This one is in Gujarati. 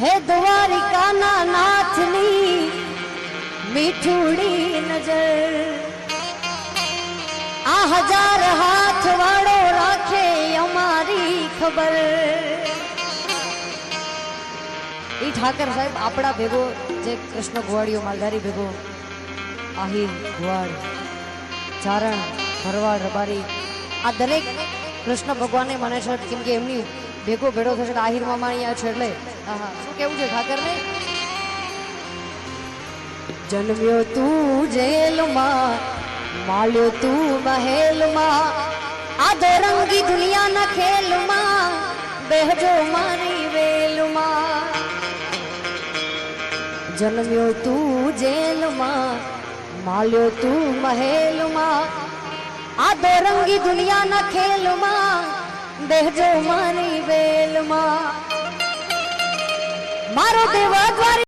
હે દ્વારિકાના નાથની મીઠુડી નજર, આ હજાર હાથ વાળો રાખે અમારી ખબર। ઈ ઠાકર સાહેબ આપણા ભેગો જે કૃષ્ણ ગોવાળીઓ માલધારી ભેગો આહિર ગોવાળ ચારણ ભરવાડ રબારી આ દરેક કૃષ્ણ ભગવાનને માને છે, કેમ કે એમની ભેગો ભેડો થશે આહિર મામા અહીંયા છે એટલે શું કેવું છે ઠાકરને? જન્મ્યો તું જેલમાં, માલ્યો તું મહેલમાં, આ દોરંગી દુનિયાના ખેલમાં બેહજો મારી વેલમાં। જન્મ્યો તું જેલમાં, માલ્યો તું મહેલમાં, આ દોરંગી દુનિયાના ખેલમાં બેહજો મારી વેલમાં। મારો દેવા દ્વારી